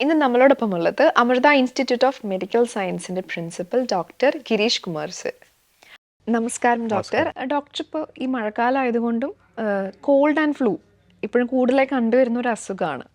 ഇന്ന് നമ്മളോടൊപ്പം ഉള്ളത് അമൃത ഇൻസ്റ്റിറ്റ്യൂട്ട് ഓഫ് മെഡിക്കൽ സയൻസിന്റെ principal doctor Girish Kumar sir. നമസ്കാരം ഡോക്ടർ. ഡോക്ടർ ഇപ്പോൾ ഈ മഴക്കാലം ആയതുകൊണ്ടും കോൾഡ് ആൻഡ് ഫ്ലൂ ഇപ്പോഴും കൂടുതലായി കണ്ടുവരുന്ന ഒരു അസുഖമാണ്.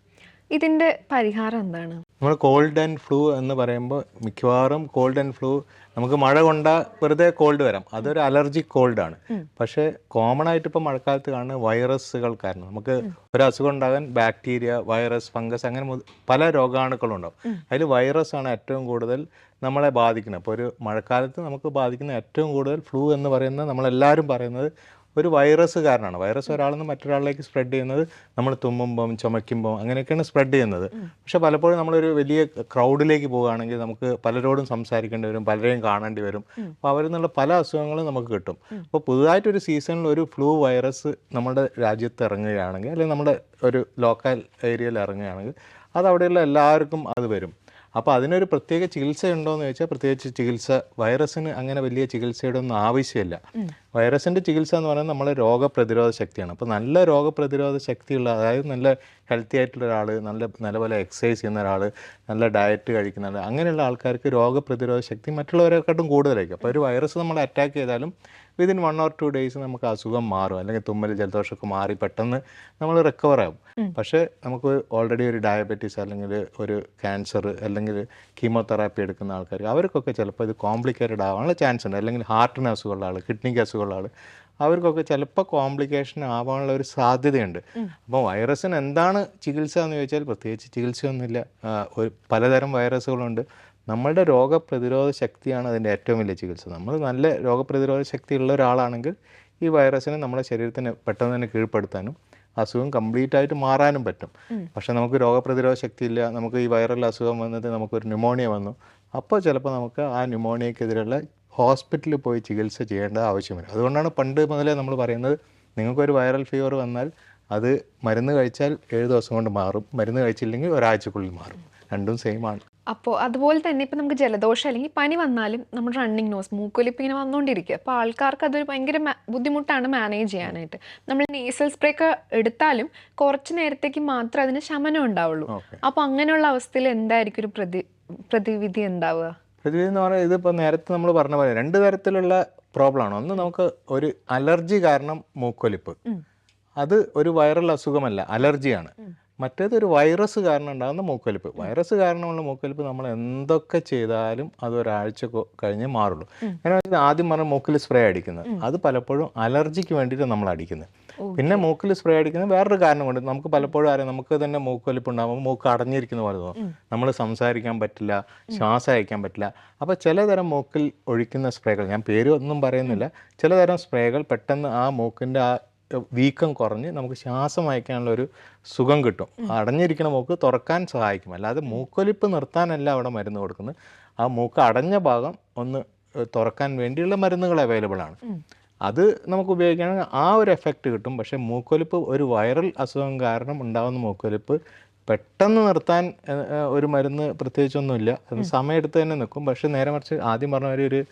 ഇതിന്റെ പരിഹാരം എന്താണ്? നമ്മൾ കോൾഡ് ആൻഡ് ഫ്ലൂ എന്ന് പറയുമ്പോൾ മിക്കവാറും കോൾഡ് ആൻഡ് ഫ്ലൂ നമുക്ക് മഴ കൊണ്ടാൽ വെറുതെ കോൾഡ് വരാം, അതൊരു അലർജിക് കോൾഡാണ്. പക്ഷേ കോമൺ ആയിട്ട് ഇപ്പോൾ മഴക്കാലത്ത് കാണുന്ന വൈറസുകൾ കാരണം നമുക്ക് ഒരു അസുഖം ഉണ്ടാകാൻ ബാക്ടീരിയ, വൈറസ്, ഫംഗസ് അങ്ങനെ പല രോഗാണുക്കളും ഉണ്ടാവും. അതിൽ വൈറസ് ആണ് ഏറ്റവും കൂടുതൽ നമ്മളെ ബാധിക്കുന്നത്. അപ്പോൾ ഒരു മഴക്കാലത്ത് നമുക്ക് ബാധിക്കുന്ന ഏറ്റവും കൂടുതൽ ഫ്ലൂ എന്ന് പറയുന്നത് നമ്മളെല്ലാവരും പറയുന്നത് ഒരു വൈറസ് കാരണമാണ്. വൈറസ് ഒരാളിൽ നിന്ന് മറ്റൊരാളിലേക്ക് സ്പ്രെഡ് ചെയ്യുന്നത് നമ്മൾ തുമ്മുമ്പം, ചുമയ്ക്കുമ്പോൾ അങ്ങനെയൊക്കെയാണ് സ്പ്രെഡ് ചെയ്യുന്നത്. പക്ഷേ പലപ്പോഴും നമ്മളൊരു വലിയ ക്രൗഡിലേക്ക് പോവുകയാണെങ്കിൽ നമുക്ക് പലരോടും സംസാരിക്കേണ്ടി വരും, പലരെയും കാണേണ്ടി വരും. അപ്പോൾ അവരിൽ നിന്നുള്ള പല അസുഖങ്ങളും നമുക്ക് കിട്ടും. അപ്പോൾ പുതുതായിട്ടൊരു സീസണിൽ ഒരു ഫ്ലൂ വൈറസ് നമ്മുടെ രാജ്യത്ത് ഇറങ്ങുകയാണെങ്കിൽ, അല്ലെങ്കിൽ നമ്മുടെ ഒരു ലോക്കൽ ഏരിയയിൽ ഇറങ്ങുകയാണെങ്കിൽ അത് അവിടെയുള്ള എല്ലാവർക്കും അത് വരും. അപ്പോൾ അതിനൊരു പ്രത്യേക ചികിത്സ ഉണ്ടോയെന്ന് ചോദിച്ചാൽ പ്രത്യേകിച്ച് ചികിത്സ വൈറസിന് അങ്ങനെ വലിയ ചികിത്സയുടെ ഒന്നും ആവശ്യമില്ല. വൈറസിൻ്റെ ചികിത്സ എന്ന് പറയുന്നത് നമ്മളെ രോഗപ്രതിരോധ ശക്തിയാണ്. അപ്പോൾ നല്ല രോഗപ്രതിരോധ ശക്തിയുള്ള, അതായത് നല്ല ഹെൽത്തി ആയിട്ടുള്ള ഒരാൾ, നല്ലപോലെ എക്സസൈസ് ചെയ്യുന്ന ഒരാൾ, നല്ല ഡയറ്റ് കഴിക്കുന്ന ആൾ, അങ്ങനെയുള്ള ആൾക്കാർക്ക് രോഗപ്രതിരോധ ശക്തി മറ്റുള്ളവരെക്കാട്ടും കൂടുതലായിരിക്കും. അപ്പോൾ ഒരു വൈറസ് നമ്മളെ അറ്റാക്ക് ചെയ്താലും വിതിൻ 1 or 2 days നമുക്ക് അസുഖം മാറും, അല്ലെങ്കിൽ തുമ്മൽ, ജലദോഷമൊക്കെ മാറി പെട്ടെന്ന് നമ്മൾ റിക്കവർ ആകും. പക്ഷേ നമുക്ക് ഓൾറെഡി ഒരു ഡയബറ്റീസ്, അല്ലെങ്കിൽ ഒരു ക്യാൻസർ, അല്ലെങ്കിൽ കീമോതെറാപ്പി എടുക്കുന്ന ആൾക്കാർ, അവർക്കൊക്കെ ചിലപ്പോൾ ഇത് കോംപ്ലിക്കേറ്റഡ് ആവാനുള്ള ചാൻസ് ഉണ്ട്. അല്ലെങ്കിൽ ഹാർട്ടിന് അസുഖമുള്ള ആൾ, കിഡ്നിക്ക് അസുഖമുള്ള ആൾ, അവർക്കൊക്കെ ചിലപ്പോൾ കോംപ്ലിക്കേഷൻ ആവാനുള്ള ഒരു സാധ്യതയുണ്ട്. അപ്പോൾ വൈറസിന് എന്താണ് ചികിത്സ എന്ന് ചോദിച്ചാൽ പ്രത്യേകിച്ച് ചികിത്സയൊന്നുമില്ല. പലതരം വൈറസുകളുണ്ട്. നമ്മളുടെ രോഗപ്രതിരോധ ശക്തിയാണ് അതിൻ്റെ ഏറ്റവും വലിയ ചികിത്സ. നമ്മൾ നല്ല രോഗപ്രതിരോധ ശക്തിയുള്ള ഒരാളാണെങ്കിൽ ഈ വൈറസിനെ നമ്മുടെ ശരീരത്തിന് പെട്ടെന്ന് തന്നെ കീഴ്പ്പെടുത്താനും അസുഖം കംപ്ലീറ്റ് ആയിട്ട് മാറാനും പറ്റും. പക്ഷേ നമുക്ക് രോഗപ്രതിരോധ ശക്തിയില്ല, നമുക്ക് ഈ വൈറൽ അസുഖം വന്നത് നമുക്കൊരു ന്യൂമോണിയ വന്നു, അപ്പോൾ ചിലപ്പോൾ നമുക്ക് ആ ന്യൂമോണിയക്കെതിരെയുള്ള ഹോസ്പിറ്റലിൽ പോയി ചികിത്സ ചെയ്യേണ്ട ആവശ്യമില്ല. അതുകൊണ്ടാണ് പണ്ട് മുതലേ നമ്മൾ പറയുന്നത്, നിങ്ങൾക്കൊരു വൈറൽ ഫീവർ വന്നാൽ അത് മരുന്ന് കഴിച്ചാൽ 7 ദിവസം കൊണ്ട് മാറും, മരുന്ന് കഴിച്ചില്ലെങ്കിൽ ഒരാഴ്ചക്കുള്ളിൽ മാറും. രണ്ടും സെയിം ആണ്. അപ്പോൾ അതുപോലെ തന്നെ ഇപ്പം നമുക്ക് ജലദോഷം അല്ലെങ്കിൽ പനി വന്നാലും നമ്മൾ റണ്ണിങ് നോസ്, മൂക്കൊലിപ്പ് ഇങ്ങനെ വന്നുകൊണ്ടിരിക്കുക. അപ്പോൾ ആൾക്കാർക്ക് അതൊരു ഭയങ്കര ബുദ്ധിമുട്ടാണ് മാനേജ് ചെയ്യാനായിട്ട്. നമ്മൾ നേസൽ സ്പ്രേ ഒക്കെ എടുത്താലും കുറച്ച് നേരത്തേക്ക് മാത്രമേ അതിന് ശമനം ഉണ്ടാവുള്ളൂ. അപ്പോൾ അങ്ങനെയുള്ള അവസ്ഥയിൽ എന്തായിരിക്കും ഒരു പ്രതിവിധി ഉണ്ടാവുക? പ്രതിവിധി എന്ന് പറഞ്ഞാൽ ഇതിപ്പോൾ നേരത്തെ നമ്മൾ പറഞ്ഞ പോലെ 2 തരത്തിലുള്ള പ്രോബ്ലമാണ്. ഒന്ന്, നമുക്ക് ഒരു അലർജി കാരണം മൂക്കൊലിപ്പ്, അത് ഒരു വൈറൽ അസുഖമല്ല, അലർജിയാണ്. മറ്റേത് ഒരു വൈറസ് കാരണം ഉണ്ടാകുന്ന മൂക്കൊലിപ്പ്. വൈറസ് കാരണമുള്ള മൂക്കൊലിപ്പ് നമ്മൾ എന്തൊക്കെ ചെയ്താലും അത് ഒരാഴ്ച കഴിഞ്ഞേ മാറുള്ളൂ. അങ്ങനെ ആദ്യം പറഞ്ഞ മൂക്കിൽ സ്പ്രേ അടിക്കുന്നത്, അത് പലപ്പോഴും അലർജിക്ക് വേണ്ടിയിട്ട് നമ്മൾ അടിക്കുന്നത്. പിന്നെ മൂക്കിൽ സ്പ്രേ അടിക്കുന്നത് വേറൊരു കാരണം കൊണ്ട്. നമുക്ക് പലപ്പോഴും അറിയാം, നമുക്ക് തന്നെ മൂക്കൊലിപ്പ് ഉണ്ടാകുമ്പോൾ മൂക്ക് അടഞ്ഞിരിക്കുന്ന പോലെ തോന്നും, നമ്മൾ സംസാരിക്കാൻ പറ്റില്ല, ശ്വാസം അയക്കാൻ പറ്റില്ല. അപ്പോൾ ചിലതരം മൂക്കിൽ ഒഴിക്കുന്ന സ്പ്രേകൾ, ഞാൻ പേര് ഒന്നും പറയുന്നില്ല, ചിലതരം സ്പ്രേകൾ പെട്ടെന്ന് ആ മൂക്കിൻ്റെ ആ വീക്കം കുറഞ്ഞ് നമുക്ക് ശ്വാസം അയക്കാനുള്ള ഒരു സുഖം കിട്ടും. അടഞ്ഞിരിക്കുന്ന മൂക്ക് തുറക്കാൻ സഹായിക്കും. അല്ലാതെ മൂക്കൊലിപ്പ് നിർത്താനല്ല അവിടെ മരുന്ന് കൊടുക്കുന്നത്. ആ മൂക്ക് അടഞ്ഞ ഭാഗം ഒന്ന് തുറക്കാൻ വേണ്ടിയുള്ള മരുന്നുകൾ അവൈലബിൾ ആണ്. അത് നമുക്ക് ഉപയോഗിക്കുകയാണെങ്കിൽ ആ ഒരു എഫക്റ്റ് കിട്ടും. പക്ഷേ മൂക്കൊലിപ്പ്, ഒരു വൈറൽ അസുഖം കാരണം ഉണ്ടാകുന്ന മൂക്കൊലിപ്പ് പെട്ടെന്ന് നിർത്താൻ ഒരു മരുന്ന് പ്രത്യേകിച്ചൊന്നുമില്ല. അത് സമയമെടുത്ത് തന്നെ നിൽക്കും. പക്ഷേ നേരെ മറിച്ച് ആദ്യം പറഞ്ഞ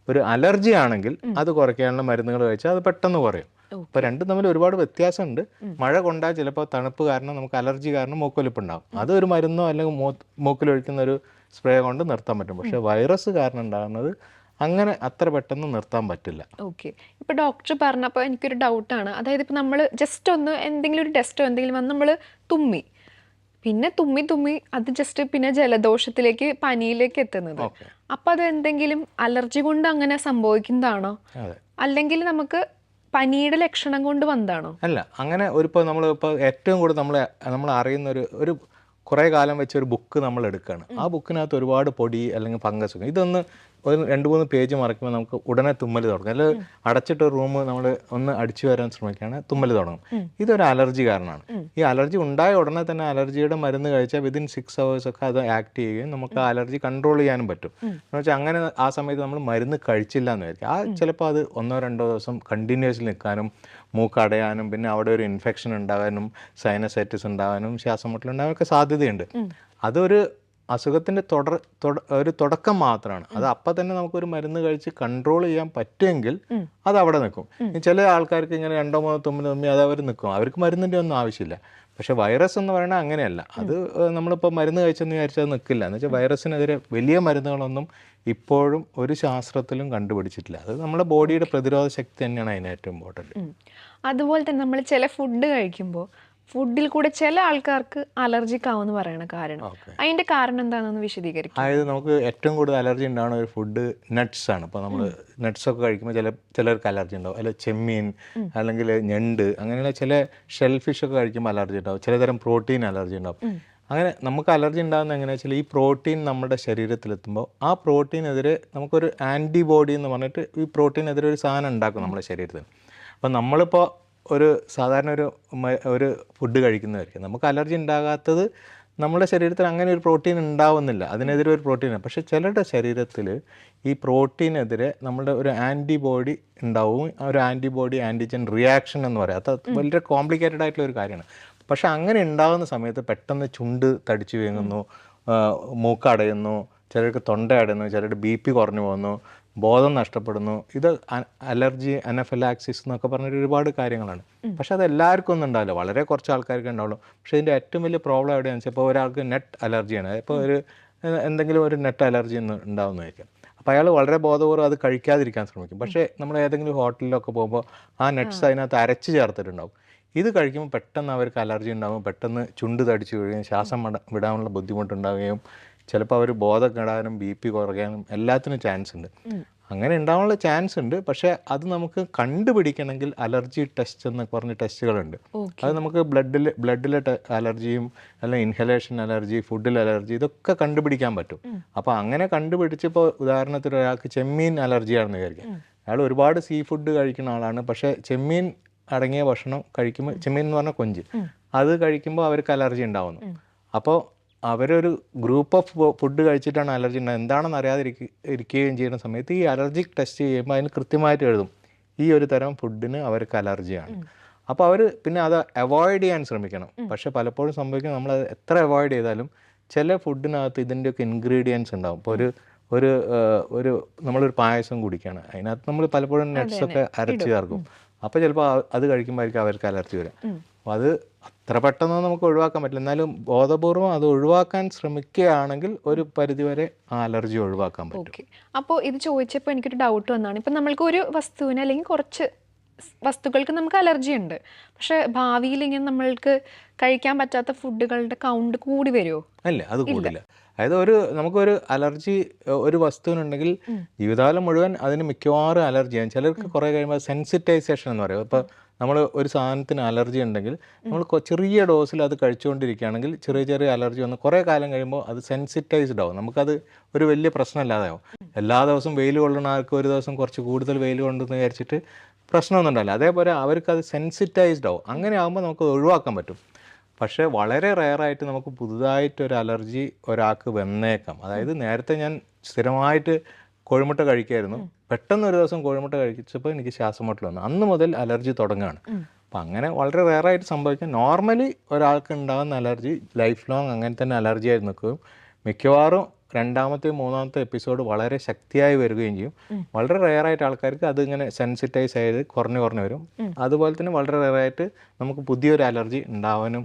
ഒരു അലർജി ആണെങ്കിൽ അത് കുറയ്ക്കാനുള്ള മരുന്നുകൾ കഴിച്ചാൽ അത് പെട്ടെന്ന് കുറയും. അപ്പോൾ രണ്ടും തമ്മിൽ ഒരുപാട് വ്യത്യാസമുണ്ട്. മഴ കൊണ്ടാൽ ചിലപ്പോൾ തണുപ്പ് കാരണം നമുക്ക് അലർജി കാരണം മൂക്കൊലിപ്പ് ഉണ്ടാകും, അതൊരു മരുന്നോ അല്ലെങ്കിൽ മൂക്കിലൊഴിക്കുന്ന ഒരു സ്പ്രേ കൊണ്ട് നിർത്താൻ പറ്റും. പക്ഷേ വൈറസ് കാരണം ഉണ്ടാകുന്നത് അങ്ങനെ അത്ര പെട്ടെന്ന് നിർത്താൻ പറ്റില്ല. ഓക്കെ. ഇപ്പോൾ ഡോക്ടർ പറഞ്ഞപ്പോൾ എനിക്കൊരു ഡൗട്ടാണ്. അതായത് ഇപ്പോൾ നമ്മൾ ജസ്റ്റ് ഒന്ന് എന്തെങ്കിലും ഒരു ടെസ്റ്റോ എന്തെങ്കിലും വന്ന് നമ്മൾ തുമ്മി, പിന്നെ തുമ്മി അത് ജസ്റ്റ് പിന്നെ ജലദോഷത്തിലേക്ക്, പനിയിലേക്ക് എത്തുന്നത്. അപ്പം അത് എന്തെങ്കിലും അലർജി കൊണ്ട് അങ്ങനെ സംഭവിക്കുന്നതാണോ, അല്ലെങ്കിൽ നമുക്ക് പനിയുടെ ലക്ഷണം കൊണ്ട് വന്നതാണോ? അല്ല, അങ്ങനെ നമ്മളിപ്പോൾ ഏറ്റവും കൂടുതൽ നമ്മൾ അറിയുന്ന ഒരു കുറേ കാലം വെച്ച ഒരു ബുക്ക് നമ്മൾ എടുക്കുകയാണ്. ആ ബുക്കിനകത്ത് ഒരുപാട് പൊടി അല്ലെങ്കിൽ ഫംഗസ്, ഇതൊന്ന് ഒരു 2-3 പേജ് മറിക്കുമ്പോൾ നമുക്ക് ഉടനെ തുമ്മൽ തുടങ്ങും. അല്ലെങ്കിൽ അടച്ചിട്ട റൂം നമ്മൾ ഒന്ന് അടിച്ചു വരാൻ ശ്രമിക്കുകയാണെങ്കിൽ തുമ്മൽ തുടങ്ങും. ഇതൊരു അലർജി കാരണമാണ്. ഈ അലർജി ഉണ്ടായ ഉടനെ തന്നെ അലർജിയുടെ മരുന്ന് കഴിച്ചാൽ വിതിൻ 6 hours ഒക്കെ അത് ആക്ട് ചെയ്യുകയും നമുക്ക് ആ അലർജി കൺട്രോൾ ചെയ്യാനും പറ്റും. എന്ന് വെച്ചാൽ അങ്ങനെ ആ സമയത്ത് നമ്മൾ മരുന്ന് കഴിച്ചില്ല എന്ന് വിചാരിക്കും, ചിലപ്പോൾ അത് 1-2 ദിവസം കണ്ടിന്യൂസ്ലി നിൽക്കാനും മൂക്ക് അടയാനും പിന്നെ അവിടെ ഒരു ഇൻഫെക്ഷൻ ഉണ്ടാകാനും സൈനസൈറ്റിസ് ഉണ്ടാകാനും ശ്വാസം മുട്ടലുണ്ടാകാനൊക്കെ സാധ്യതയുണ്ട്. അതൊരു അസുഖത്തിൻ്റെ ഒരു തുടക്കം മാത്രമാണ്. അത് അപ്പം തന്നെ നമുക്കൊരു മരുന്ന് കഴിച്ച് കൺട്രോൾ ചെയ്യാൻ പറ്റുമെങ്കിൽ അത് അവിടെ നിൽക്കും. ചില ആൾക്കാർക്ക് ഇങ്ങനെ 2-3 തുമ്മൽ അത് അവർ നിൽക്കും, അവർക്ക് മരുന്നിൻ്റെ ഒന്നും ആവശ്യമില്ല. പക്ഷേ വൈറസ് എന്ന് പറയുന്നത് അങ്ങനെയല്ല. അത് നമ്മളിപ്പോൾ മരുന്ന് കഴിച്ചെന്ന് വിചാരിച്ചാൽ നിൽക്കില്ല. എന്ന് വെച്ചാൽ വൈറസിനെതിരെ വലിയ മരുന്നുകളൊന്നും ഇപ്പോഴും ഒരു ശാസ്ത്രത്തിലും കണ്ടുപിടിച്ചിട്ടില്ല. അത് നമ്മുടെ ബോഡിയുടെ പ്രതിരോധ ശക്തി തന്നെയാണ് അതിന് ഏറ്റവും ഇമ്പോർട്ടൻറ്റ്. അതുപോലെ തന്നെ നമ്മൾ ചില ഫുഡ് കഴിക്കുമ്പോൾ ഫുഡിൽ കൂടെ ചില ആൾക്കാർക്ക് അലർജിക് ആവുമെന്ന് പറയണ കാരണം, അതിന്റെ കാരണം എന്താണെന്ന് വിശദീകരിക്കും. അതായത് നമുക്ക് ഏറ്റവും കൂടുതൽ അലർജി ഉണ്ടാകുന്ന ഒരു ഫുഡ് നട്ട്സ് ആണ്. ഇപ്പോൾ നമ്മൾ നട്ട്സൊക്കെ കഴിക്കുമ്പോൾ ചിലർക്ക് അലർജി ഉണ്ടാവും. അല്ലെങ്കിൽ ചെമ്മീൻ, അല്ലെങ്കിൽ ഞണ്ട്, അങ്ങനെയുള്ള ചില ഷെൽ ഫിഷൊക്കെ കഴിക്കുമ്പോൾ അലർജി ഉണ്ടാവും. ചിലതരം പ്രോട്ടീൻ അലർജി ഉണ്ടാവും. അങ്ങനെ നമുക്ക് അലർജി ഉണ്ടാകുന്നത് എങ്ങനെയാണെന്ന് വെച്ചാൽ ഈ പ്രോട്ടീൻ നമ്മുടെ ശരീരത്തിലെത്തുമ്പോൾ ആ പ്രോട്ടീനെതിരെ നമുക്കൊരു ആൻറ്റിബോഡി എന്ന് പറഞ്ഞിട്ട് ഈ പ്രോട്ടീനെതിരെ ഒരു സാധനം ഉണ്ടാക്കും നമ്മുടെ ശരീരത്തിൽ. അപ്പോൾ നമ്മളിപ്പോൾ സാധാരണ ഒരു ഫുഡ് കഴിക്കുന്നവർക്ക് നമുക്ക് അലർജി ഉണ്ടാകാത്തത് നമ്മുടെ ശരീരത്തിൽ അങ്ങനെ ഒരു പ്രോട്ടീൻ ഉണ്ടാവുന്നില്ല, അതിനെതിരെ ഒരു പ്രോട്ടീൻ. പക്ഷേ ചിലരുടെ ശരീരത്തിൽ ഈ പ്രോട്ടീനെതിരെ നമ്മുടെ ഒരു ആൻറ്റിബോഡി ഉണ്ടാവും. ആ ഒരു ആൻറ്റിബോഡി ആൻറ്റിജൻ റിയാക്ഷൻ എന്ന് പറയും. അത് വളരെ കോംപ്ലിക്കേറ്റഡ് ആയിട്ടുള്ള ഒരു കാര്യമാണ്. പക്ഷെ അങ്ങനെ ഉണ്ടാകുന്ന സമയത്ത് പെട്ടെന്ന് ചുണ്ട് തടിച്ചു വീങ്ങുന്നു, മൂക്കടയുന്നു, ചിലർക്ക് തൊണ്ട അടയുന്നു, ചിലരുടെ BP കുറഞ്ഞു പോകുന്നു, ബോധം നഷ്ടപ്പെടുന്നു. ഇത് അലർജി, അനഫിലാക്സിസ് എന്നൊക്കെ പറഞ്ഞൊരു ഒരുപാട് കാര്യങ്ങളാണ്. പക്ഷെ അത് എല്ലാവർക്കും ഒന്നും ഉണ്ടാവില്ല, വളരെ കുറച്ച് ആൾക്കാർക്ക് ഉണ്ടാവുള്ളൂ. പക്ഷേ ഇതിൻ്റെ ഏറ്റവും വലിയ പ്രോബ്ലം എവിടെയാണെന്ന് വെച്ചാൽ ഇപ്പോൾ ഒരാൾക്ക് നെറ്റ് അലർജിയാണ്. ഇപ്പോൾ എന്തെങ്കിലും ഒരു നെറ്റ് അലർജി ഉണ്ടാവുന്നതായിരിക്കും. അപ്പോൾ അയാൾ വളരെ ബോധപൂർവ്വം അത് കഴിക്കാതിരിക്കാൻ ശ്രമിക്കും. പക്ഷേ നമ്മൾ ഏതെങ്കിലും ഹോട്ടലിലൊക്കെ പോകുമ്പോൾ ആ നട്ട്സ് അതിനകത്ത് അരച്ച് ചേർത്തിട്ടുണ്ടാവും. ഇത് കഴിക്കുമ്പോൾ പെട്ടെന്ന് അവർക്ക് അലർജി ഉണ്ടാകും, പെട്ടെന്ന് ചുണ്ട് തടിച്ചു വീഴുകയും ശ്വാസം വിടാനുള്ള ബുദ്ധിമുട്ടുണ്ടാവുകയും ചിലപ്പോൾ അവർ ബോധം കെടാനും BP കുറയാനും എല്ലാത്തിനും ചാൻസ് ഉണ്ട്. അങ്ങനെ ഉണ്ടാവാനുള്ള ചാൻസ് ഉണ്ട്. പക്ഷേ അത് നമുക്ക് കണ്ടുപിടിക്കണമെങ്കിൽ അലർജി ടെസ്റ്റ് എന്നൊക്കെ പറഞ്ഞ ടെസ്റ്റുകളുണ്ട്. അത് നമുക്ക് ബ്ലഡിലെ അലർജിയും അല്ലെങ്കിൽ ഇൻഹലേഷൻ അലർജി, ഫുഡിൽ അലർജി, ഇതൊക്കെ കണ്ടുപിടിക്കാൻ പറ്റും. അപ്പോൾ അങ്ങനെ കണ്ടുപിടിച്ചപ്പോൾ ഉദാഹരണത്തിന് ഒരാൾക്ക് ചെമ്മീൻ അലർജിയാണെന്ന് വിചാരിക്കാം. അയാൾ ഒരുപാട് സീ ഫുഡ് കഴിക്കുന്ന ആളാണ്. പക്ഷേ ചെമ്മീൻ അടങ്ങിയ ഭക്ഷണം കഴിക്കുമ്പോൾ, ചെമ്മീൻ എന്ന് പറഞ്ഞാൽ കൊഞ്ച്, അത് കഴിക്കുമ്പോൾ അവർക്ക് അലർജി ഉണ്ടാവുന്നു. അപ്പോൾ അവരൊരു ഗ്രൂപ്പ് ഓഫ് ഫുഡ് കഴിച്ചിട്ടാണ് അലർജി ഉണ്ടാകുന്നത്. എന്താണെന്ന് അറിയാതിരിക്കുകയും ചെയ്യുന്ന സമയത്ത് ഈ അലർജിക് ടെസ്റ്റ് ചെയ്യുമ്പോൾ അതിന് കൃത്യമായിട്ട് എഴുതും ഈ ഒരു തരം ഫുഡിന് അവർക്ക് അലർജിയാണ്. അപ്പോൾ അവർ പിന്നെ അത് അവോയ്ഡ് ചെയ്യാൻ ശ്രമിക്കണം. പക്ഷെ പലപ്പോഴും സംഭവിക്കുന്നത് നമ്മൾ എത്ര അവോയ്ഡ് ചെയ്താലും ചില ഫുഡിനകത്ത് ഇതിൻ്റെയൊക്കെ ഇൻഗ്രീഡിയൻസ് ഉണ്ടാവും. ഇപ്പോൾ ഒരു നമ്മളൊരു പായസം കുടിക്കുകയാണ്, അതിനകത്ത് നമ്മൾ പലപ്പോഴും നട്ട്സൊക്കെ അരച്ച് ചേർക്കും. അപ്പോൾ ചിലപ്പോൾ അത് കഴിക്കുമ്പോഴായിരിക്കും അവർക്ക് അലർജി വരാം. അപ്പോൾ അത് അത്ര പെട്ടെന്ന് നമുക്ക് ഒഴിവാക്കാൻ പറ്റില്ല. എന്നാലും ബോധപൂർവം അത് ഒഴിവാക്കാൻ ശ്രമിക്കുകയാണെങ്കിൽ ഒരു പരിധിവരെ ആ അലർജി ഒഴിവാക്കാൻ പറ്റും. അപ്പോൾ ഇത് ചോദിച്ചപ്പോൾ എനിക്കൊരു ഡൗട്ട് വന്നതാണ്. ഇപ്പം നമ്മൾക്ക് ഒരു വസ്തുവിന് അല്ലെങ്കിൽ കുറച്ച് വസ്തുക്കൾക്ക് നമുക്ക് അലർജി ഉണ്ട്, പക്ഷെ ഭാവിയിൽ ഇങ്ങനെ നമ്മൾക്ക് കഴിക്കാൻ പറ്റാത്ത ഫുഡുകളുടെ കൗണ്ട് കൂടി വരുമോ? അല്ല, അത് കൂടില്ല. അതായത് നമുക്കൊരു അലർജി ഒരു വസ്തുവിനുണ്ടെങ്കിൽ ജീവിതകാലം മുഴുവൻ അതിന് മിക്കവാറും അലർജിയാണ്. ചിലർക്ക് കുറേ കഴിയുമ്പോൾ സെൻസിറ്റൈസേഷൻ എന്ന് പറയും. ഇപ്പോൾ നമ്മൾ ഒരു സാധനത്തിന് അലർജി ഉണ്ടെങ്കിൽ നമ്മൾ ചെറിയ ഡോസിൽ അത് കഴിച്ചുകൊണ്ടിരിക്കുകയാണെങ്കിൽ ചെറിയ അലർജി വന്ന് കുറേ കാലം കഴിയുമ്പോൾ അത് സെൻസിറ്റൈസ്ഡ് ആവും. നമുക്കത് ഒരു വലിയ പ്രശ്നമില്ലാതാവും. എല്ലാ ദിവസവും വെയിൽ കൊള്ളുന്ന ആൾക്ക് ഒരു ദിവസം കുറച്ച് കൂടുതൽ വെയിൽ കൊണ്ടെന്ന് വിചാരിച്ചിട്ട് പ്രശ്നമൊന്നും ഉണ്ടാവില്ല. അതേപോലെ അവർക്കത് സെൻസിറ്റൈസ്ഡ് ആവും. അങ്ങനെ ആകുമ്പോൾ നമുക്ക് ഒഴിവാക്കാൻ പറ്റും. പക്ഷേ വളരെ റെയറായിട്ട് നമുക്ക് പുതുതായിട്ടൊരു അലർജി ഒരാൾക്ക് വന്നേക്കാം. അതായത് നേരത്തെ ഞാൻ സ്ഥിരമായിട്ട് കോഴിമുട്ട കഴിക്കുമായിരുന്നു, പെട്ടെന്ന് ഒരു ദിവസം കോഴിമുട്ട കഴിച്ചപ്പോൾ എനിക്ക് ശ്വാസം മുട്ടൽ വന്നു, അന്ന് മുതൽ അലർജി തുടങ്ങുകയാണ്. അപ്പം അങ്ങനെ വളരെ റെയറായിട്ട് സംഭവിക്കാം. നോർമലി ഒരാൾക്ക് ഉണ്ടാകുന്ന അലർജി ലൈഫ് ലോങ് അങ്ങനെ തന്നെ അലർജി ആയി നിൽക്കുകയും മിക്കവാറും രണ്ടാമത്തെയും മൂന്നാമത്തെ എപ്പിസോഡ് വളരെ ശക്തിയായി വരികയും ചെയ്യും. വളരെ റെയറായിട്ട് ആൾക്കാർക്ക് അതിങ്ങനെ സെൻസിറ്റൈസ് ആയത് കുറഞ്ഞു വരും. അതുപോലെ തന്നെ വളരെ റെയറായിട്ട് നമുക്ക് പുതിയൊരു അലർജി ഉണ്ടാവാനും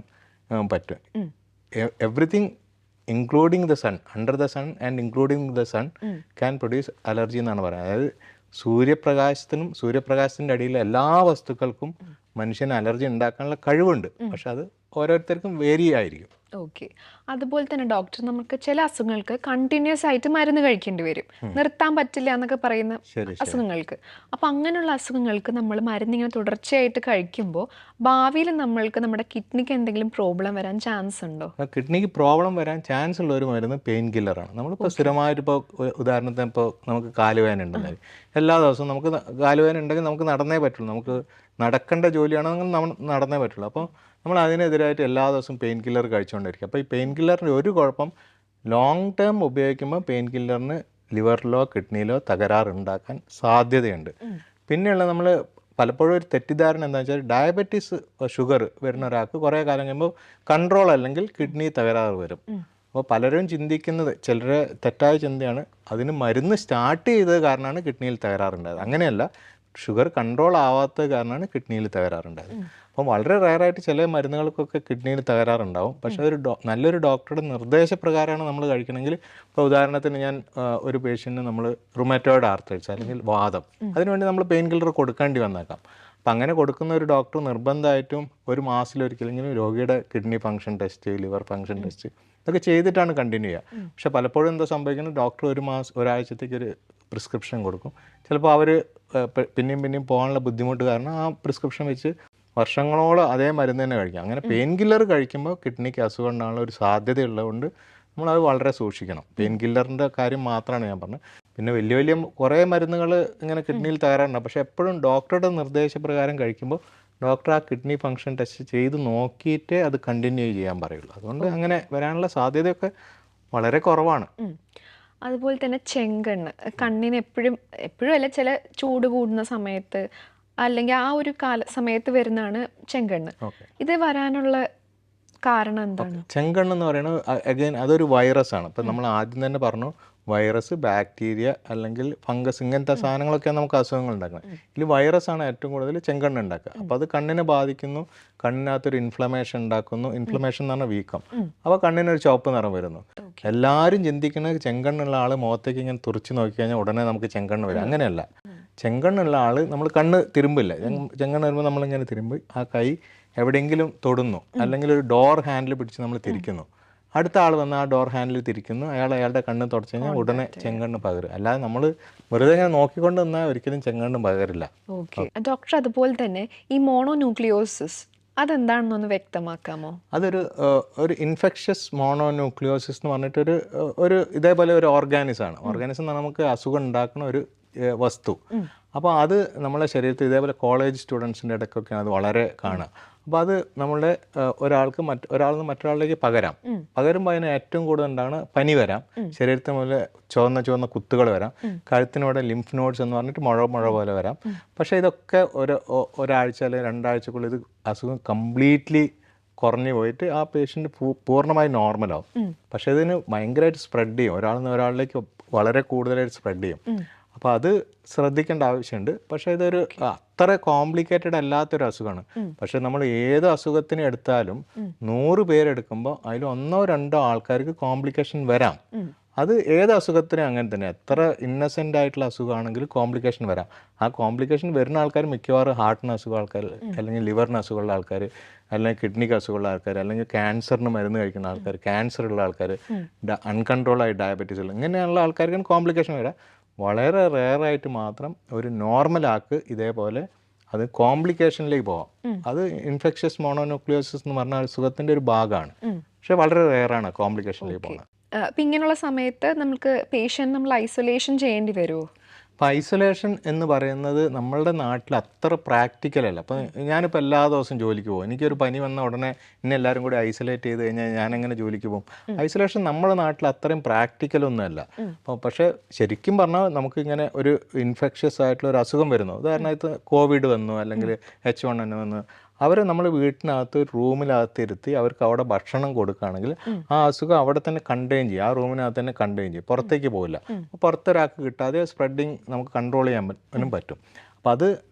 പറ്റും. Everything including the sun, under the sun and including the sun can produce allergy എന്നാണ് പറയുന്നത്. അതായത് സൂര്യപ്രകാശത്തിൻ്റെ അടിയിലെ എല്ലാ വസ്തുക്കൾക്കും മനുഷ്യന് അലർജി ഉണ്ടാക്കാനുള്ള കഴിവുണ്ട്. പക്ഷെ അത് ഓരോരുത്തർക്കും വേരി ആയിരിക്കും. ഓക്കെ. അതുപോലെ തന്നെ ഡോക്ടർ, നമുക്ക് ചില അസുഖങ്ങൾക്ക് കണ്ടിന്യൂസ് ആയിട്ട് മരുന്ന് കഴിക്കേണ്ടി വരും, നിർത്താൻ പറ്റില്ല എന്നൊക്കെ പറയുന്ന അസുഖങ്ങൾക്ക്. അപ്പം അങ്ങനെയുള്ള അസുഖങ്ങൾക്ക് നമ്മൾ മരുന്നിങ്ങനെ തുടർച്ചയായിട്ട് കഴിക്കുമ്പോൾ ഭാവിയിൽ നമ്മൾക്ക് നമ്മുടെ കിഡ്നിക്ക് എന്തെങ്കിലും പ്രോബ്ലം വരാൻ ചാൻസ് ഉണ്ടോ? കിഡ്നിക്ക് പ്രോബ്ലം വരാൻ ചാൻസ് ഉള്ള ഒരു മരുന്ന് പെയിൻ കില്ലറാണ്. നമ്മളിപ്പോൾ സ്ഥിരമായിട്ട് ഇപ്പോൾ ഉദാഹരണത്തിന് ഇപ്പോൾ നമുക്ക് കാലുവേദന ഉണ്ടെങ്കിൽ എല്ലാ ദിവസവും നമുക്ക് കാലുവേദന ഉണ്ടെങ്കിൽ നമുക്ക് നടന്നേ പറ്റുള്ളൂ. നമുക്ക് നടക്കേണ്ട ജോലിയാണെങ്കിൽ നമ്മൾ നടന്നേ പറ്റുള്ളൂ. അപ്പോൾ നമ്മൾ അതിനെതിരായിട്ട് എല്ലാ ദിവസവും പെയിൻ കില്ലർ കഴിച്ചുകൊണ്ടിരിക്കും. അപ്പോൾ ഈ പെയിൻ കില്ലറിൻ്റെ ഒരു കുഴപ്പം, ലോങ് ടേം ഉപയോഗിക്കുമ്പോൾ പെയിൻ കില്ലറിന് ലിവറിലോ കിഡ്നിയിലോ തകരാറുണ്ടാക്കാൻ സാധ്യതയുണ്ട്. പിന്നെയുള്ള നമ്മൾ പലപ്പോഴും ഒരു തെറ്റിദ്ധാരണ എന്താണെന്ന് വെച്ചാൽ ഡയബറ്റീസ്, ഷുഗർ വരുന്ന ഒരാൾക്ക് കുറേ കാലം കഴിയുമ്പോൾ കൺട്രോൾ അല്ലെങ്കിൽ കിഡ്നി തകരാറ് വരും. അപ്പോൾ പലരും ചിന്തിക്കുന്നത്, ചിലരെ തെറ്റായ ചിന്തയാണ്, അതിന് മരുന്ന് സ്റ്റാർട്ട് ചെയ്തത് കാരണമാണ് കിഡ്നിയിൽ തകരാറുണ്ടായത്. അങ്ങനെയല്ല. ഷുഗർ കൺട്രോൾ ആവാത്തത് കാരണമാണ് കിഡ്നിയിൽ തകരാറുണ്ടായത്. അപ്പം വളരെ റയറായിട്ട് ചില മരുന്നുകൾക്കൊക്കെ കിഡ്നിയിൽ തകരാറുണ്ടാവും. പക്ഷേ ഒരു നല്ലൊരു ഡോക്ടറുടെ നിർദ്ദേശപ്രകാരമാണ് നമ്മൾ കഴിക്കണമെങ്കിൽ, ഇപ്പോൾ ഉദാഹരണത്തിന് ഞാൻ ഒരു പേഷ്യൻറ്റിന് നമ്മൾ റുമാറ്റോയിഡ് ആർത്രൈറ്റിസ് അല്ലെങ്കിൽ വാദം, അതിനുവേണ്ടി നമ്മൾ പെയിൻ കില്ലർ കൊടുക്കേണ്ടി വന്നേക്കാം. അപ്പം അങ്ങനെ കൊടുക്കുന്ന ഒരു ഡോക്ടർ നിർബന്ധമായിട്ടും ഒരു മാസത്തിലൊരിക്കലെങ്കിലും രോഗിയുടെ kidney function test, liver function test ഇതൊക്കെ ചെയ്തിട്ടാണ് കണ്ടിന്യൂ ചെയ്യുക. പക്ഷെ പലപ്പോഴും എന്താ സംഭവിക്കുന്നത്, ഡോക്ടർ ഒരാഴ്ചത്തേക്ക് ഒരു പ്രിസ്ക്രിപ്ഷൻ കൊടുക്കും. ചിലപ്പോൾ അവർ പിന്നെയും പോകാനുള്ള ബുദ്ധിമുട്ട് കാരണം ആ പ്രിസ്ക്രിപ്ഷൻ വെച്ച് വർഷങ്ങളോളം അതേ മരുന്ന് തന്നെ കഴിക്കാം. അങ്ങനെ പെയിൻ കില്ലർ കഴിക്കുമ്പോൾ കിഡ്നിക്ക് അസുഖം ഉണ്ടാകാനുള്ള ഒരു സാധ്യതയുള്ളതുകൊണ്ട് നമ്മളത് വളരെ സൂക്ഷിക്കണം. പെയിൻ കില്ലറിൻ്റെ കാര്യം മാത്രമാണ് ഞാൻ പറഞ്ഞത്. പിന്നെ വലിയ കുറേ മരുന്നുകൾ ഇങ്ങനെ കിഡ്നിയിൽ തകരാറുണ്ട്. പക്ഷേ എപ്പോഴും ഡോക്ടറുടെ നിർദ്ദേശപ്രകാരം കഴിക്കുമ്പോൾ ഡോക്ടർ ആ കിഡ്നി ഫംഗ്ഷൻ ടെസ്റ്റ് ചെയ്ത് നോക്കിയിട്ടേ അത് കണ്ടിന്യൂ ചെയ്യാൻ പറയുള്ളൂ. അതുകൊണ്ട് അങ്ങനെ വരാനുള്ള സാധ്യതയൊക്കെ വളരെ കുറവാണ്. അതുപോലെ തന്നെ ചെങ്കണ്ണ്, കണ്ണിന് എപ്പോഴും അല്ല, ചില ചൂട് കൂടുന്ന സമയത്ത് അല്ലെങ്കിൽ ആ ഒരു സമയത്ത് വരുന്നതാണ് ചെങ്കണ്ണ്. ഇത് വരാനുള്ള കാരണം എന്താണ്? ചെങ്കണ്ണ് എന്ന് പറയുന്നത് അഗൈൻ അതൊരു വൈറസ് ആണ്. ഇപ്പം നമ്മൾ ആദ്യം തന്നെ പറഞ്ഞു, വൈറസ്, ബാക്ടീരിയ അല്ലെങ്കിൽ ഫംഗസ് ഇങ്ങനത്തെ സാധനങ്ങളൊക്കെയാണ് നമുക്ക് അസുഖങ്ങൾ ഉണ്ടാക്കുന്നത്. ഇതിൽ വൈറസാണ് ഏറ്റവും കൂടുതൽ ചെങ്കണ്ണ് ഉണ്ടാക്കുക. അപ്പോൾ അത് കണ്ണിനെ ബാധിക്കുന്നു, കണ്ണിനകത്തൊരു ഇൻഫ്ലമേഷൻ ഉണ്ടാക്കുന്നു. ഇൻഫ്ലമേഷൻ എന്ന് പറഞ്ഞാൽ വീക്കം. അപ്പോൾ കണ്ണിനൊരു ചുവപ്പ് നിറം വരുന്നു. എല്ലാവരും ചിന്തിക്കുന്നത് ചെങ്കണ്ണുള്ള ആൾ മുഖത്തേക്ക് ഇങ്ങനെ തുറച്ച് നോക്കിക്കഴിഞ്ഞാൽ ഉടനെ നമുക്ക് ചെങ്കണ്ണ് വരും. അങ്ങനെയല്ല. ചെങ്കണ്ണുള്ള ആൾ നമ്മൾ കണ്ണ് തിരുമ്പില്ല. ചെങ്കണ്ണ് വരുമ്പോൾ നമ്മളിങ്ങനെ തിരുമ്പ് ആ കൈ എവിടെയെങ്കിലും തൊടുന്നു, അല്ലെങ്കിൽ ഒരു ഡോർ ഹാൻഡിൽ പിടിച്ച് നമ്മൾ തിരിക്കുന്നു. അടുത്ത ആൾ വന്ന് ആ ഡോർ ഹാൻഡിൽ തിരിക്കുന്നു, അയാളുടെ കണ്ണ് തുടച്ചു കഴിഞ്ഞാൽ ഉടനെ ചെങ്കണ്ണ് പകരും. അല്ലാതെ നമ്മൾ വെറുതെ ഇങ്ങനെ നോക്കിക്കൊണ്ട് നിന്നാൽ ഒരിക്കലും ചെങ്കണ്ണ് പകരില്ല. ഓക്കെ ഡോക്ടർ, അതുപോലെ തന്നെ ഈ മോണോന്യൂക്ലിയോസിസ് അതെന്താണെന്നൊന്ന് വ്യക്തമാക്കാമോ? ഒരു ഇൻഫെക്ഷ്യസ് മോണോന്യൂക്ലിയോസിസ് എന്ന് പറഞ്ഞിട്ടൊരു ഇതേപോലെ ഒരു ഓർഗാനിസം ആണ്. ഓർഗാനിസം എന്ന് പറഞ്ഞാൽ നമുക്ക് അസുഖം ഉണ്ടാക്കുന്ന ഒരു വസ്തു. അപ്പോൾ അത് നമ്മളെ ശരീരത്തിൽ ഇതേപോലെ കോളേജ് സ്റ്റുഡൻസിൻ്റെ ഇടയ്ക്കൊക്കെയാണ് അത് വളരെ കാണുക. അപ്പോൾ അത് നമ്മളുടെ ഒരാളിൽ നിന്ന് മറ്റൊരാളിലേക്ക് പകരുമ്പോൾ അതിന് ഏറ്റവും കൂടുതൽ എന്താണ്, പനി വരാം, ശരീരത്തിന് മുതൽ ചുവന്ന കുത്തുകൾ വരാം, കഴുത്തിനോടെ ലിംഫ് നോഡ്സ് എന്ന് പറഞ്ഞിട്ട് മുഴ പോലെ വരാം. പക്ഷേ ഇതൊക്കെ ഒരാഴ്ച അല്ലെങ്കിൽ 2 ആഴ്ചക്കുള്ളിൽ ഇത് അസുഖം കംപ്ലീറ്റ്ലി കുറഞ്ഞു പോയിട്ട് ആ പേഷ്യൻ്റ് പൂർണ്ണമായി നോർമലാവും. പക്ഷേ ഇതിന് ഭയങ്കരമായിട്ട് സ്പ്രെഡ് ചെയ്യും, ഒരാളിൽ നിന്ന് ഒരാളിലേക്ക് വളരെ കൂടുതലായിട്ട് സ്പ്രെഡ് ചെയ്യും. അപ്പോൾ അത് ശ്രദ്ധിക്കേണ്ട ആവശ്യമുണ്ട്. പക്ഷേ ഇതൊരു അത്ര കോംപ്ലിക്കേറ്റഡ് അല്ലാത്തൊരു അസുഖമാണ്. പക്ഷെ നമ്മൾ ഏത് അസുഖത്തിന് എടുത്താലും 100 പേരെടുക്കുമ്പോൾ അതിൽ 1-2 ആൾക്കാർക്ക് കോംപ്ലിക്കേഷൻ വരാം. അത് ഏത് അസുഖത്തിനും അങ്ങനെ തന്നെ. എത്ര ഇന്നസെൻ്റ് ആയിട്ടുള്ള അസുഖമാണെങ്കിലും കോംപ്ലിക്കേഷൻ വരാം. ആ കോംപ്ലിക്കേഷൻ വരുന്ന ആൾക്കാർ മിക്കവാറും ഹാർട്ടിന് അസുഖം ആൾക്കാർ, അല്ലെങ്കിൽ ലിവറിന് അസുഖമുള്ള ആൾക്കാർ, അല്ലെങ്കിൽ കിഡ്നിക്ക് അസുഖമുള്ള ആൾക്കാർ, അല്ലെങ്കിൽ ക്യാൻസറിന് മരുന്ന് കഴിക്കുന്ന ആൾക്കാർ, ക്യാൻസർ ഉള്ള ആൾക്കാർ, അൺകൺട്രോളായി ഡയബറ്റീസ് ഉള്ള ഇങ്ങനെയുള്ള ആൾക്കാർക്കാണ് കോംപ്ലിക്കേഷൻ വരാം. വളരെ റെയറായിട്ട് മാത്രം ഒരു നോർമലാക്ക് ഇതേപോലെ അത് കോംപ്ലിക്കേഷനിലേക്ക് പോവാം. അത് ഇൻഫെക്ഷ്യസ് മോണോന്യൂക്ലിയോസിസ് എന്ന് പറഞ്ഞ അസുഖത്തിൻ്റെ ഒരു ഭാഗമാണ്. പക്ഷെ വളരെ റെയറാണ് കോംപ്ലിക്കേഷനിലേക്ക് പോകുന്നത്. അപ്പം ഇങ്ങനെയുള്ള സമയത്ത് നമുക്ക് പേഷ്യൻ്റ് നമ്മൾ ഐസൊലേഷൻ ചെയ്യേണ്ടി വരുമോ? അപ്പോൾ ഐസൊലേഷൻ എന്ന് പറയുന്നത് നമ്മളുടെ നാട്ടിൽ അത്ര പ്രാക്ടിക്കൽ അല്ല. അപ്പോൾ ഞാനിപ്പോൾ എല്ലാ ദിവസവും ജോലിക്ക് പോകും, എനിക്കൊരു പനി വന്ന ഉടനെ ഇന്നെ എല്ലാവരും കൂടി ഐസൊലേറ്റ് ചെയ്ത് കഴിഞ്ഞാൽ ഞാനെങ്ങനെ ജോലിക്ക് പോകും? ഐസൊലേഷൻ നമ്മുടെ നാട്ടിൽ അത്രയും പ്രാക്ടിക്കലൊന്നുമല്ല. അപ്പോൾ പക്ഷേ ശരിക്കും പറഞ്ഞാൽ നമുക്കിങ്ങനെ ഒരു ഇൻഫെക്ഷ്യസ് ആയിട്ടുള്ള ഒരു അസുഖം വരുന്നു, ഉദാഹരണമായിട്ട് കോവിഡ് വന്നു അല്ലെങ്കിൽ H1N1 വന്നു, അവരെ നമ്മൾ വീട്ടിനകത്ത് റൂമിനകത്ത് ഇരുത്തി അവർക്ക് അവിടെ ഭക്ഷണം കൊടുക്കുകയാണെങ്കിൽ ആ അസുഖം അവിടെ തന്നെ കണ്ടെയ്ൻ ചെയ്യും, ആ റൂമിനകത്ത് തന്നെ കണ്ടെയ്ൻ ചെയ്യും, പുറത്തേക്ക് പോകില്ല. പുറത്തൊരാൾക്ക് കിട്ടാതെ സ്പ്രെഡിങ് നമുക്ക് കൺട്രോൾ ചെയ്യാൻ പറ്റും. അപ്പോൾ അത്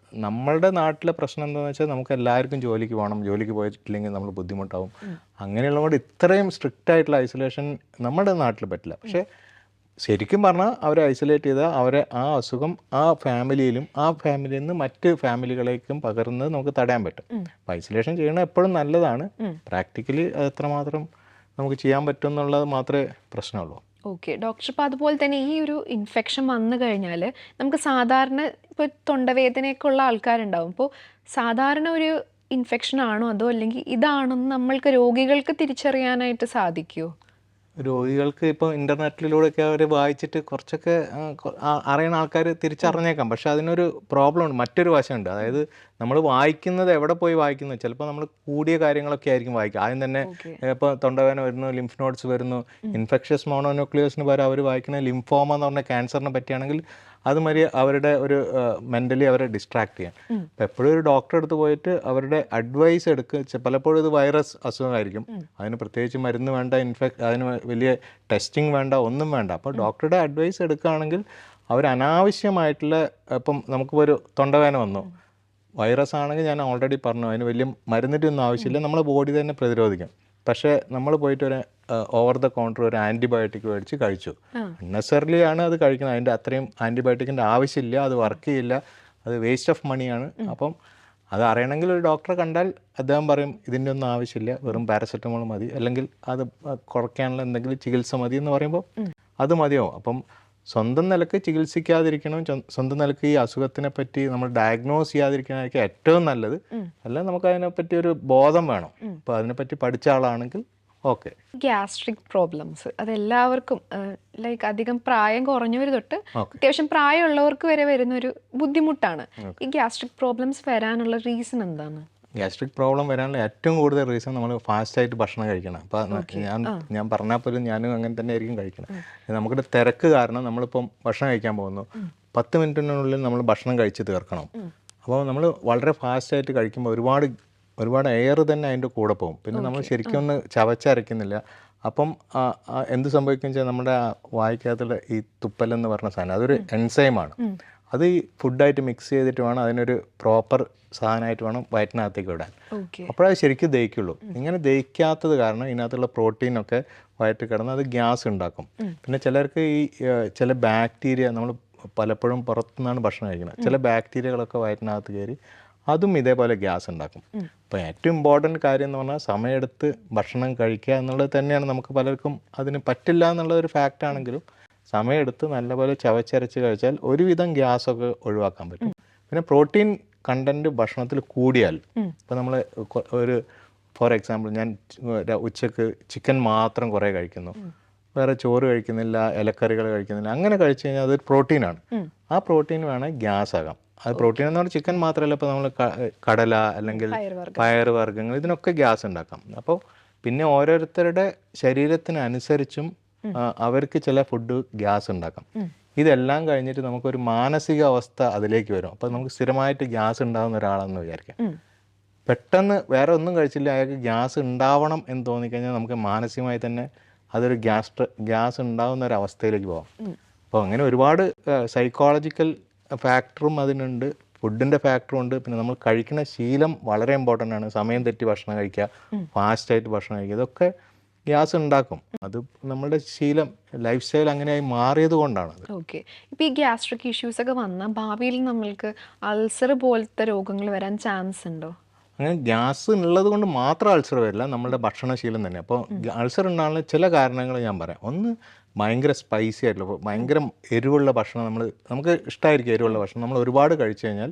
നമ്മളുടെ നാട്ടിലെ പ്രശ്നം എന്താണെന്ന് വെച്ചാൽ നമുക്ക് എല്ലാവർക്കും ജോലിക്ക് പോകണം, ജോലിക്ക് പോയിട്ടില്ലെങ്കിൽ നമ്മൾ ബുദ്ധിമുട്ടാവും. അങ്ങനെയുള്ളതുകൊണ്ട് ഇത്രയും സ്ട്രിക്റ്റ് ആയിട്ടുള്ള ഐസൊലേഷൻ നമ്മുടെ നാട്ടിൽ പറ്റില്ല. പക്ഷേ ശരിക്കും പറഞ്ഞാൽ അവരെ ഐസൊലേറ്റ് ചെയ്താൽ അവരെ ആ അസുഖം ആ ഫാമിലിയിലും ആ ഫാമിലിയിൽ നിന്ന് മറ്റ് ഫാമിലികളിലേക്കും പകരുന്നത് നമുക്ക് തടയാൻ പറ്റും. അപ്പോൾ ഐസൊലേഷൻ ചെയ്യണത് എപ്പോഴും നല്ലതാണ്. പ്രാക്ടിക്കലി അത് എത്രമാത്രം നമുക്ക് ചെയ്യാൻ പറ്റും എന്നുള്ളത് മാത്രമേ പ്രശ്നമുള്ളൂ. ഓക്കെ ഡോക്ടർ, അപ്പോൾ അതുപോലെ തന്നെ ഈ ഒരു ഇൻഫെക്ഷൻ വന്നു കഴിഞ്ഞാൽ നമുക്ക് സാധാരണ ഇപ്പോൾ തൊണ്ടവേദനയൊക്കെ ഉള്ള ആൾക്കാരുണ്ടാവും. അപ്പോൾ സാധാരണ ഒരു ഇൻഫെക്ഷൻ ആണോ അതോ അല്ലെങ്കിൽ ഇതാണെന്ന് നമ്മൾക്ക് രോഗികൾക്ക് തിരിച്ചറിയാനായിട്ട് സാധിക്കുമോ? രോഗികൾക്ക് ഇപ്പോൾ ഇൻ്റർനെറ്റിലൂടെയൊക്കെ അവർ വായിച്ചിട്ട് കുറച്ചൊക്കെ അറിയുന്ന ആൾക്കാർ തിരിച്ചറിഞ്ഞേക്കാം. പക്ഷെ അതിനൊരു പ്രോബ്ലം ഉണ്ട്, മറ്റൊരു വശമുണ്ട്. അതായത് നമ്മൾ വായിക്കുന്നത് എവിടെ പോയി വായിക്കുന്നത്, ചിലപ്പോൾ നമ്മൾ കൂടിയ കാര്യങ്ങളൊക്കെ ആയിരിക്കും വായിക്കുക. ആദ്യം തന്നെ ഇപ്പോൾ തൊണ്ടവേദന വരുന്നു, ലിംഫ് നോഡ്സ് വരുന്നു, ഇൻഫെക്ഷ്യസ് മോണോന്യൂക്ലിയോസിന് പകരം അവർ വായിക്കുന്നത് ലിംഫോമ എന്ന് പറഞ്ഞ ക്യാൻസറിനെ പറ്റിയാണെങ്കിൽ അതുമാതിരി അവരുടെ ഒരു മെൻ്റലി അവരെ ഡിസ്ട്രാക്ട് ചെയ്യാൻ. അപ്പോൾ എപ്പോഴും ഒരു ഡോക്ടറെ അടുത്ത് പോയിട്ട് അവരുടെ അഡ്വൈസ് എടുക്കുക. പലപ്പോഴും ഇത് വൈറസ് അസുഖമായിരിക്കും, അതിന് പ്രത്യേകിച്ച് മരുന്ന് വേണ്ട, അതിന് വലിയ ടെസ്റ്റിംഗ് വേണ്ട, ഒന്നും വേണ്ട. അപ്പോൾ ഡോക്ടറുടെ അഡ്വൈസ് എടുക്കുകയാണെങ്കിൽ അവർ അനാവശ്യമായിട്ടുള്ള ഇപ്പം നമുക്കിപ്പോൾ ഒരു തൊണ്ടവേദന വന്നു, വൈറസ് ആണെങ്കിൽ ഞാൻ ഓൾറെഡി പറഞ്ഞു അതിന് വലിയ മരുന്നിൻ്റെ ഒന്നും ആവശ്യമില്ല, നമ്മളെ ബോഡി തന്നെ പ്രതിരോധിക്കും. പക്ഷേ നമ്മൾ പോയിട്ട് ഒരു ഓവർ ദ കൗണ്ടർ ഒരു ആൻറ്റിബയോട്ടിക് മേടിച്ച് കഴിച്ചു, അൺനെസറിലി ആണ് അത് കഴിക്കുന്നത്, അതിൻ്റെ അത്രയും ആൻറ്റിബയോട്ടിക്കിൻ്റെ ആവശ്യമില്ല, അത് വർക്ക് ചെയ്യില്ല, അത് വേസ്റ്റ് ഓഫ് മണിയാണ്. അപ്പം അത് അറിയണമെങ്കിൽ ഒരു ഡോക്ടറെ കണ്ടാൽ അദ്ദേഹം പറയും ഇതിൻ്റെ ഒന്നും ആവശ്യമില്ല, വെറും പാരസെറ്റമോൾ മതി, അല്ലെങ്കിൽ അത് കുറയ്ക്കാനുള്ള എന്തെങ്കിലും ചികിത്സ മതി എന്ന് പറയുമ്പോൾ അത് മതിയാവും. അപ്പം സ്വന്തം നിലക്ക് ചികിത്സിക്കാതിരിക്കണം, സ്വന്തം നിലക്ക് ഈ അസുഖത്തിനെ പറ്റി നമ്മൾ ഡയഗ്നോസ് ചെയ്യാതിരിക്കണമായിരിക്കും ഏറ്റവും നല്ലത്. അല്ല നമുക്ക് അതിനെപ്പറ്റി ഒരു ബോധം വേണം. അപ്പോൾ അതിനെപ്പറ്റി പഠിച്ച ആളാണെങ്കിൽ ഓക്കെ. ഗ്യാസ്ട്രിക് പ്രോബ്ലംസ് അതെല്ലാവർക്കും ലൈക്ക് അധികം പ്രായം കുറഞ്ഞവർ തൊട്ട് അത്യാവശ്യം പ്രായമുള്ളവർക്ക് വരെ വരുന്നൊരു ബുദ്ധിമുട്ടാണ്. ഈ ഗ്യാസ്ട്രിക് പ്രോബ്ലംസ് വരാനുള്ള റീസൺ എന്താണ്? ഗ്യാസ്ട്രിക് പ്രോബ്ലം വരാനുള്ള ഏറ്റവും കൂടുതൽ റീസൺ നമ്മൾ ഫാസ്റ്റായിട്ട് ഭക്ഷണം കഴിക്കണം. അപ്പോൾ ഞാൻ പറഞ്ഞാൽ പോലും ഞാനും അങ്ങനെ തന്നെ ആയിരിക്കും കഴിക്കണം. നമുക്കിവിടെ തിരക്ക് കാരണം നമ്മളിപ്പം ഭക്ഷണം കഴിക്കാൻ പോകുന്നു, 10 മിനിറ്റിനുള്ളിൽ നമ്മൾ ഭക്ഷണം കഴിച്ച് തീർക്കണം. അപ്പോൾ നമ്മൾ വളരെ ഫാസ്റ്റായിട്ട് കഴിക്കുമ്പോൾ ഒരുപാട് എയർ തന്നെ അതിൻ്റെ കൂടെ പോകും. പിന്നെ നമ്മൾ ശരിക്കും ഒന്ന് ചവച്ചരയ്ക്കുന്നില്ല. അപ്പം എന്ത് സംഭവിക്കും വെച്ചാൽ നമ്മുടെ വായിക്കകത്തുള്ള ഈ തുപ്പലെന്ന് പറഞ്ഞ സാധനം അതൊരു എൻസൈമാണ്. അത് ഈ ഫുഡായിട്ട് മിക്സ് ചെയ്തിട്ട് വേണം അതിനൊരു പ്രോപ്പർ സാധനമായിട്ട് വേണം വയറ്റിനകത്തേക്ക് വിടാൻ. അപ്പോഴത് ശരിക്കും ദഹിക്കുള്ളൂ. ഇങ്ങനെ ദഹിക്കാത്തത് കാരണം ഇതിനകത്തുള്ള പ്രോട്ടീനൊക്കെ വയറ്റിൽ കിടന്ന് അത് ഗ്യാസ് ഉണ്ടാക്കും. പിന്നെ ചിലർക്ക് ഈ ചില ബാക്ടീരിയ, നമ്മൾ പലപ്പോഴും പുറത്തുനിന്നാണ് ഭക്ഷണം കഴിക്കുന്നത്, ചില ബാക്ടീരിയകളൊക്കെ വയറ്റിനകത്ത് കയറി അതും ഇതേപോലെ ഗ്യാസ് ഉണ്ടാക്കും. അപ്പോൾ ഏറ്റവും ഇമ്പോർട്ടൻറ്റ് കാര്യം എന്ന് പറഞ്ഞാൽ സമയമെടുത്ത് ഭക്ഷണം കഴിക്കുക എന്നുള്ളത് തന്നെയാണ്. നമുക്ക് പലർക്കും അതിന് പറ്റില്ല എന്നുള്ളൊരു ഫാക്റ്റ് ആണെങ്കിലും സമയമെടുത്ത് നല്ലപോലെ ചവച്ചരച്ച് കഴിച്ചാൽ ഒരുവിധം ഗ്യാസൊക്കെ ഒഴിവാക്കാൻ പറ്റും. പിന്നെ പ്രോട്ടീൻ കണ്ടൻറ്റ് ഭക്ഷണത്തിൽ കൂടിയാൽ, ഇപ്പോൾ നമ്മൾ ഒരു ഫോർ എക്സാമ്പിൾ ഞാൻ ഉച്ചക്ക് ചിക്കൻ മാത്രം കുറേ കഴിക്കുന്നു, വേറെ ചോറ് കഴിക്കുന്നില്ല, ഇലക്കറികൾ കഴിക്കുന്നില്ല, അങ്ങനെ കഴിച്ചു കഴിഞ്ഞാൽ അതൊരു പ്രോട്ടീനാണ്. ആ പ്രോട്ടീൻ വേണമെങ്കിൽ ഗ്യാസ് ആകാം. അത് പ്രോട്ടീൻ എന്ന് പറഞ്ഞാൽ ചിക്കൻ മാത്രമല്ല, ഇപ്പോൾ നമ്മൾ കടല അല്ലെങ്കിൽ പയർ വർഗ്ഗങ്ങൾ ഇതിനൊക്കെ ഗ്യാസ് ഉണ്ടാക്കാം. അപ്പോൾ പിന്നെ ഓരോരുത്തരുടെ ശരീരത്തിനനുസരിച്ചും അവർക്ക് ചില ഫുഡ് ഗ്യാസ് ഉണ്ടാക്കാം. ഇതെല്ലാം കഴിഞ്ഞിട്ട് നമുക്കൊരു മാനസിക അവസ്ഥ അതിലേക്ക് വരും. അപ്പോൾ നമുക്ക് സ്ഥിരമായിട്ട് ഗ്യാസ് ഉണ്ടാകുന്ന ഒരാളെന്ന് വിചാരിക്കാം, പെട്ടെന്ന് വേറെ ഒന്നും കഴിച്ചില്ല അയാൾക്ക് ഗ്യാസ് ഉണ്ടാവണം എന്ന് തോന്നിക്കഴിഞ്ഞാൽ നമുക്ക് മാനസികമായി തന്നെ അതൊരു ഗ്യാസ് ഉണ്ടാകുന്ന ഒരു അവസ്ഥയിലേക്ക് പോകാം. അപ്പോൾ അങ്ങനെ ഒരുപാട് സൈക്കോളജിക്കൽ ഫാക്ടറും അതിനുണ്ട്, ഫുഡിൻ്റെ ഫാക്ടറും ഉണ്ട്. പിന്നെ നമ്മൾ കഴിക്കുന്ന ശീലം വളരെ ഇമ്പോർട്ടൻ്റ് ആണ്. സമയം തെറ്റി ഭക്ഷണം കഴിക്കുക, ഫാസ്റ്റായിട്ട് ഭക്ഷണം കഴിക്കുക, ഇതൊക്കെ ഗ്യാസ് ഉണ്ടാക്കും. അത് നമ്മുടെ ശീലം, ലൈഫ് സ്റ്റൈൽ അങ്ങനെയായി മാറിയത് കൊണ്ടാണ്. ഓക്കെ. ഇപ്പോൾ ഈ ഗ്യാസ്ട്രിക് ഇഷ്യൂസ് ഒക്കെ വന്നാൽ ഭാവിയിൽ നമ്മൾക്ക് അൾസർ പോലത്തെ രോഗങ്ങൾ വരാൻ ചാൻസ് ഉണ്ടോ? അങ്ങനെ ഗ്യാസ് ഉള്ളത് കൊണ്ട് മാത്രം അൾസർ വരില്ല, നമ്മളുടെ ഭക്ഷണശീലം തന്നെ. അപ്പോൾ അൾസർ ഉണ്ടാകുന്ന ചില കാരണങ്ങൾ ഞാൻ പറയാം. ഒന്ന്, ഭയങ്കര സ്പൈസി ആയിട്ടുള്ള, ഭയങ്കര എരിവുള്ള ഭക്ഷണം നമുക്ക് ഇഷ്ടമായിരിക്കും എരിവുള്ള ഭക്ഷണം, നമ്മൾ ഒരുപാട് കഴിച്ചു കഴിഞ്ഞാൽ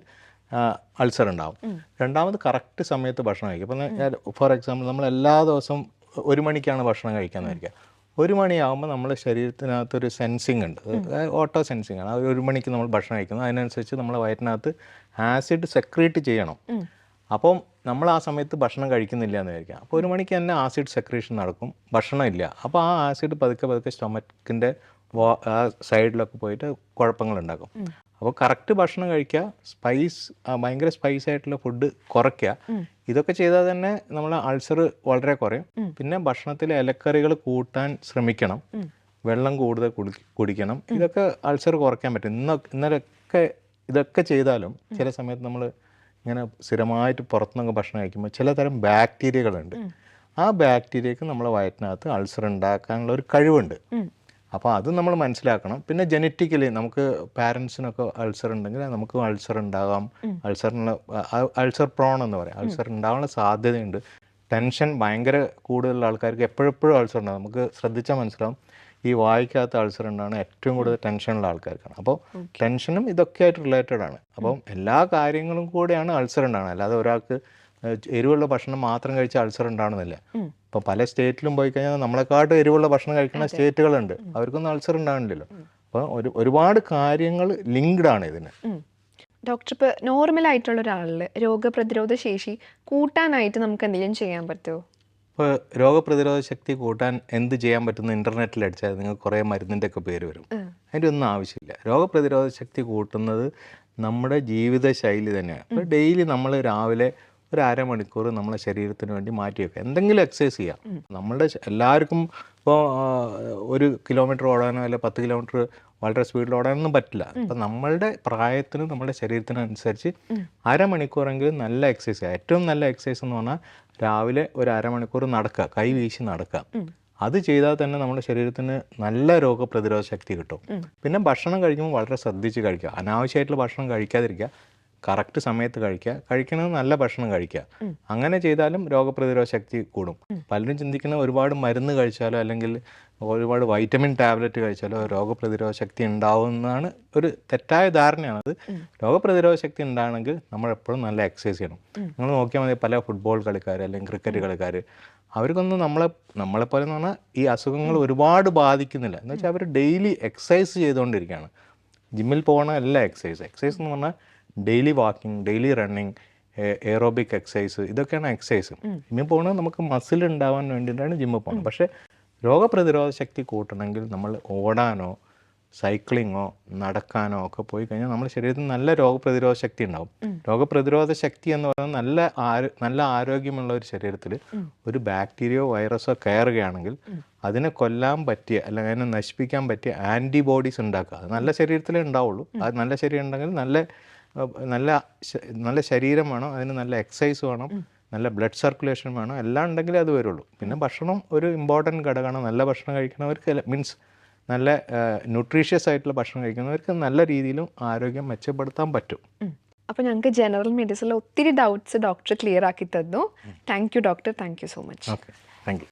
അൾസർ ഉണ്ടാവും. രണ്ടാമത്, കറക്റ്റ് സമയത്ത് ഭക്ഷണം കഴിക്കും. അപ്പം ഫോർ എക്സാമ്പിൾ നമ്മൾ എല്ലാ ദിവസവും 1 മണിക്കാണ് ഭക്ഷണം കഴിക്കാമെന്ന് വിചാരിക്കുക. 1 മണിയാകുമ്പോൾ നമ്മുടെ ശരീരത്തിനകത്തൊരു സെൻസിങ് ഉണ്ട്, ഓട്ടോ സെൻസിങ് ആണ്. 1 മണിക്ക് നമ്മൾ ഭക്ഷണം കഴിക്കുന്നത്, അതിനനുസരിച്ച് നമ്മളെ വയറ്റിനകത്ത് ആസിഡ് സെക്രീറ്റ് ചെയ്യണം. അപ്പം നമ്മൾ ആ സമയത്ത് ഭക്ഷണം കഴിക്കുന്നില്ല എന്ന് വിചാരിക്കാം. അപ്പോൾ 1 മണിക്ക് തന്നെ ആസിഡ് സെക്രീഷൻ നടക്കും, ഭക്ഷണം ഇല്ല. അപ്പോൾ ആ ആസിഡ് പതുക്കെ സ്റ്റൊമക്കിൻ്റെ ആ സൈഡിലൊക്കെ പോയിട്ട് കുഴപ്പങ്ങളുണ്ടാക്കും. അപ്പോൾ കറക്റ്റ് ഭക്ഷണം കഴിക്കുക, ഭയങ്കര സ്പൈസ് ആയിട്ടുള്ള ഫുഡ് കുറയ്ക്കുക. ഇതൊക്കെ ചെയ്താൽ തന്നെ നമ്മളെ അൾസർ വളരെ കുറയും. പിന്നെ ഭക്ഷണത്തിലെ ഇലക്കറികൾ കൂട്ടാൻ ശ്രമിക്കണം, വെള്ളം കൂടുതൽ കുടിക്കണം. ഇതൊക്കെ അൾസർ കുറയ്ക്കാൻ പറ്റും. ഇതൊക്കെ ചെയ്താലും ചില സമയത്ത് നമ്മൾ ഇങ്ങനെ സ്ഥിരമായിട്ട് പുറത്തുനിന്നൊക്കെ ഭക്ഷണം കഴിക്കുമ്പോൾ ചിലതരം ബാക്ടീരിയകളുണ്ട്. ആ ബാക്ടീരിയക്ക് നമ്മളെ വയറ്റിനകത്ത് അൾസർ ഉണ്ടാക്കാനുള്ള ഒരു കഴിവുണ്ട്. അപ്പോൾ അത് നമ്മൾ മനസ്സിലാക്കണം. പിന്നെ ജനറ്റിക്കലി നമുക്ക് പാരൻസിനൊക്കെ അൾസർ ഉണ്ടെങ്കിൽ നമുക്ക് അൾസർ ഉണ്ടാകാം. അൾസർ പ്രോൺ എന്ന് പറയാം. അൾസർ ഉണ്ടാകാനുള്ള സാധ്യതയുണ്ട്. ടെൻഷൻ ഭയങ്കര കൂടുതലുള്ള ആൾക്കാർക്ക് എപ്പോഴെപ്പോഴും അൾസർ ഉണ്ടാകും. നമുക്ക് ശ്രദ്ധിച്ചാൽ മനസ്സിലാവും ഈ വായിക്കകത്ത് അൾസർ ഉണ്ടാകുന്ന ഏറ്റവും കൂടുതൽ ടെൻഷനുള്ള ആൾക്കാർക്കാണ്. അപ്പോൾ ടെൻഷനും ഇതൊക്കെ ആയിട്ട് റിലേറ്റഡ് ആണ്. അപ്പം എല്ലാ കാര്യങ്ങളും കൂടെയാണ് അൾസർ ഉണ്ടാകുന്നത്. അല്ലാതെ ഒരാൾക്ക് എരിവുള്ള ഭക്ഷണം മാത്രം കഴിച്ച് അൾസർ ഉണ്ടാകണമെന്നില്ല. ഇപ്പോൾ പല സ്റ്റേറ്റിലും പോയി കഴിഞ്ഞാൽ നമ്മളെക്കാട്ടും എരിവുള്ള ഭക്ഷണം കഴിക്കുന്ന സ്റ്റേറ്റുകളുണ്ട്, അവർക്കൊന്നും അൾസർ ഉണ്ടാകണില്ലല്ലോ. അപ്പോൾ ഒരുപാട് കാര്യങ്ങൾ ലിങ്ക്ഡ് ആണ് ഇതിന്. ഡോക്ടർ, ഇപ്പോൾ നോർമൽ ആയിട്ടുള്ള ഒരാളിൽ രോഗപ്രതിരോധ ശേഷി കൂട്ടാനായിട്ട് നമുക്ക് എന്തെങ്കിലും ചെയ്യാൻ പറ്റുമോ? ഇപ്പോൾ രോഗപ്രതിരോധ ശക്തി കൂട്ടാൻ എന്ത് ചെയ്യാൻ പറ്റുന്ന ഇൻ്റർനെറ്റിൽ അടിച്ചാൽ നിങ്ങൾക്ക് കുറേ മരുന്നിൻ്റെ ഒക്കെ പേര് വരും. അതിൻ്റെ ഒന്നും ആവശ്യമില്ല. രോഗപ്രതിരോധ ശക്തി കൂട്ടുന്നത് നമ്മുടെ ജീവിതശൈലി തന്നെയാണ്. ഇപ്പോൾ ഡെയിലി നമ്മൾ രാവിലെ ഒരു അരമണിക്കൂർ നമ്മളെ ശരീരത്തിന് വേണ്ടി മാറ്റി വെക്കുക. എന്തെങ്കിലും എക്സസൈസ് ചെയ്യാം. നമ്മളുടെ എല്ലാവർക്കും ഇപ്പോൾ 1 കിലോമീറ്റർ ഓടാനോ അല്ലെ 10 കിലോമീറ്റർ വളരെ സ്പീഡിൽ ഓടാനൊന്നും പറ്റില്ല. അപ്പം നമ്മളുടെ പ്രായത്തിനും നമ്മുടെ ശരീരത്തിനനുസരിച്ച് അരമണിക്കൂറെങ്കിലും നല്ല എക്സസൈസ് ചെയ്യുക. ഏറ്റവും നല്ല എക്സസൈസ് എന്ന് പറഞ്ഞാൽ രാവിലെ ഒരു അരമണിക്കൂർ നടക്കുക, കൈ വീശി നടക്കുക. അത് ചെയ്താൽ തന്നെ നമ്മുടെ ശരീരത്തിന് നല്ല രോഗപ്രതിരോധ ശക്തി കിട്ടും. പിന്നെ ഭക്ഷണം കഴിക്കുമ്പോൾ വളരെ ശ്രദ്ധിച്ച് കഴിക്കുക. അനാവശ്യമായിട്ടുള്ള ഭക്ഷണം കഴിക്കാതിരിക്കുക, കറക്റ്റ് സമയത്ത് കഴിക്കണത് നല്ല ഭക്ഷണം കഴിക്കുക. അങ്ങനെ ചെയ്താലും രോഗപ്രതിരോധ ശക്തി കൂടും. പലരും ചിന്തിക്കുന്ന ഒരുപാട് മരുന്ന് കഴിച്ചാലോ അല്ലെങ്കിൽ ഒരുപാട് വൈറ്റമിൻ ടാബ്ലറ്റ് കഴിച്ചാലോ രോഗപ്രതിരോധ ശക്തി ഉണ്ടാവുന്നതാണ് ഒരു തെറ്റായ ധാരണയാണത്. രോഗപ്രതിരോധ ശക്തി ഉണ്ടാകണമെങ്കിൽ നമ്മളെപ്പോഴും നല്ല എക്സസൈസ് ചെയ്യണം. നിങ്ങൾ നോക്കിയാൽ മതി, പല ഫുട്ബോൾ കളിക്കാർ അല്ലെങ്കിൽ ക്രിക്കറ്റ് കളിക്കാർ, അവർക്കൊന്നും നമ്മളെപ്പോലെ എന്ന് പറഞ്ഞാൽ ഈ അസുഖങ്ങൾ ഒരുപാട് ബാധിക്കുന്നില്ല. എന്ന് വെച്ചാൽ അവർ ഡെയിലി എക്സസൈസ് ചെയ്തുകൊണ്ടിരിക്കുകയാണ്. ജിമ്മിൽ പോകണ അല്ല എക്സസൈസ് എന്ന് പറഞ്ഞാൽ daily walking, daily running, aerobic exercise, ഇതൊക്കെയാണ് എക്സസൈസ്. ജിമ്മിൽ പോകുന്നത് നമുക്ക് മസിൽ ഉണ്ടാവാൻ വേണ്ടിയിട്ടാണ് ജിമ്മിൽ പോകുന്നത്. പക്ഷേ രോഗപ്രതിരോധ ശക്തി കൂട്ടണമെങ്കിൽ നമ്മൾ ഓടാനോ സൈക്ലിങ്ങോ നടക്കാനോ ഒക്കെ പോയി കഴിഞ്ഞാൽ നമ്മുടെ ശരീരത്തിൽ നല്ല രോഗപ്രതിരോധ ശക്തി ഉണ്ടാവും. രോഗപ്രതിരോധ ശക്തി എന്ന് പറയുന്നത് നല്ല ആരോഗ്യമുള്ള ഒരു ശരീരത്തിൽ ഒരു ബാക്ടീരിയയോ വൈറസോ കയറുകയാണെങ്കിൽ അതിനെ കൊല്ലാൻ പറ്റിയ അല്ലെങ്കിൽ അതിനെ നശിപ്പിക്കാൻ പറ്റിയ ആൻറ്റിബോഡീസ് ഉണ്ടാക്കുക. അത് നല്ല ശരീരത്തിലേ ഉണ്ടാവുള്ളൂ. അത് നല്ല ശരീരം ഉണ്ടെങ്കിൽ നല്ല ശരീരം വേണം, അതിന് നല്ല എക്സസൈസ് വേണം, നല്ല ബ്ലഡ് സർക്കുലേഷൻ വേണം, എല്ലാം ഉണ്ടെങ്കിലേ അത് വരുള്ളൂ. പിന്നെ ഭക്ഷണം ഒരു ഇമ്പോർട്ടൻറ്റ് ഘടകമാണ്. നല്ല ഭക്ഷണം കഴിക്കുന്നവർക്ക് മീൻസ് നല്ല ന്യൂട്രീഷ്യസ് ആയിട്ടുള്ള ഭക്ഷണം കഴിക്കുന്നവർക്ക് നല്ല രീതിയിലും ആരോഗ്യം മെച്ചപ്പെടുത്താൻ പറ്റും. അപ്പോൾ ഞങ്ങൾക്ക് ജനറൽ മെഡിസിനിൽ ഒത്തിരി ഡൗട്ട്സ് ഡോക്ടർ ക്ലിയർ ആക്കി തന്നു. Thank you doctor, thank you so much. Okay, thank you.